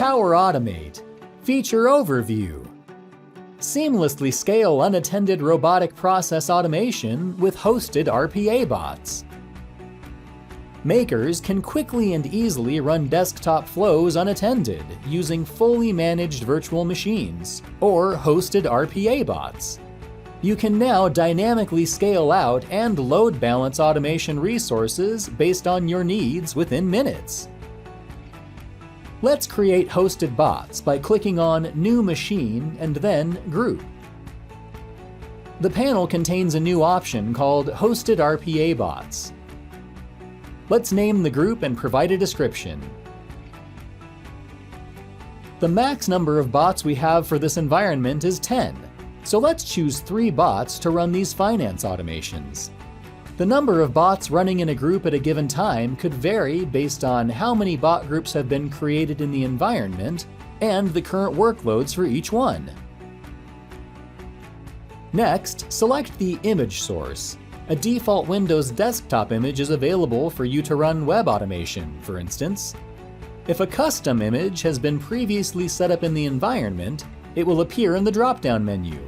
Power Automate. Feature Overview. Seamlessly scale unattended robotic process automation with hosted RPA bots. Makers can quickly and easily run desktop flows unattended using fully managed virtual machines or hosted RPA bots. You can now dynamically scale out and load balance automation resources based on your needs within minutes. Let's create hosted bots by clicking on New Machine and then Group. The panel contains a new option called Hosted RPA Bots. Let's name the group and provide a description. The max number of bots we have for this environment is 10, so let's choose 3 bots to run these finance automations. The number of bots running in a group at a given time could vary based on how many bot groups have been created in the environment and the current workloads for each one. Next, select the image source. A default Windows desktop image is available for you to run web automation, for instance. If a custom image has been previously set up in the environment, it will appear in the drop-down menu.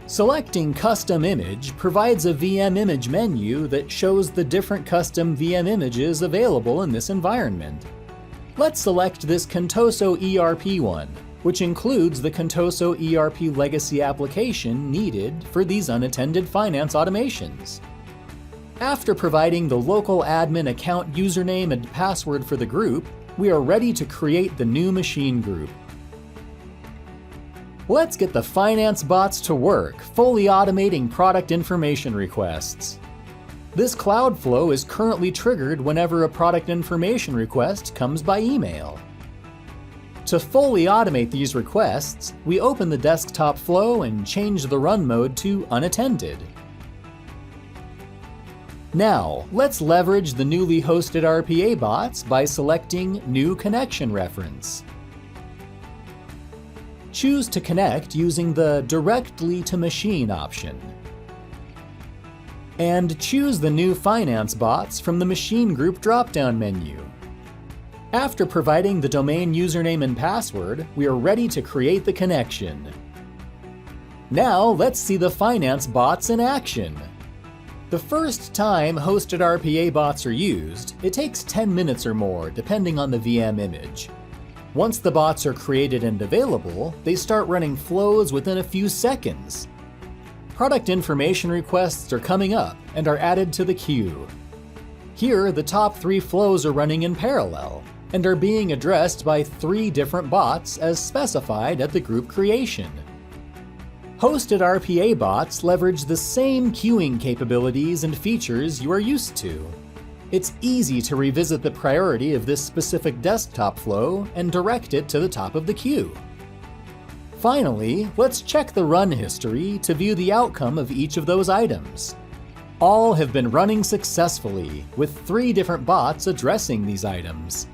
Selecting Custom Image provides a VM image menu that shows the different custom VM images available in this environment. Let's select this Contoso ERP one, which includes the Contoso ERP legacy application needed for these unattended finance automations. After providing the local admin account username and password for the group, we are ready to create the new machine group. Let's get the finance bots to work, fully automating product information requests. This cloud flow is currently triggered whenever a product information request comes by email. To fully automate these requests, we open the desktop flow and change the run mode to unattended. Now, let's leverage the newly hosted RPA bots by selecting New Connection Reference. Choose to connect using the Directly to Machine option. And choose the new finance bots from the Machine Group drop-down menu. After providing the domain username and password, we are ready to create the connection. Now let's see the finance bots in action. The first time hosted RPA bots are used, it takes 10 minutes or more depending on the VM image. Once the bots are created and available, they start running flows within a few seconds. Product information requests are coming up and are added to the queue. Here, the top 3 flows are running in parallel and are being addressed by 3 different bots as specified at the group creation. Hosted RPA bots leverage the same queuing capabilities and features you are used to. It's easy to revisit the priority of this specific desktop flow and direct it to the top of the queue. Finally, let's check the run history to view the outcome of each of those items. All have been running successfully, with 3 different bots addressing these items.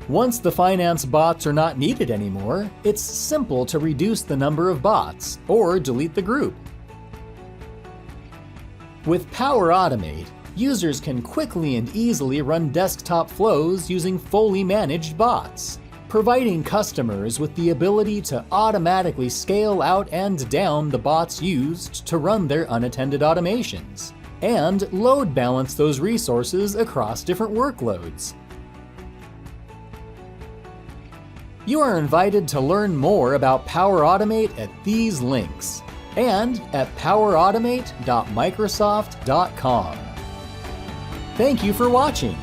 Once the finance bots are not needed anymore, it's simple to reduce the number of bots or delete the group. With Power Automate, users can quickly and easily run desktop flows using fully managed bots, providing customers with the ability to automatically scale out and down the bots used to run their unattended automations, and load balance those resources across different workloads. You are invited to learn more about Power Automate at these links and at powerautomate.microsoft.com. Thank you for watching.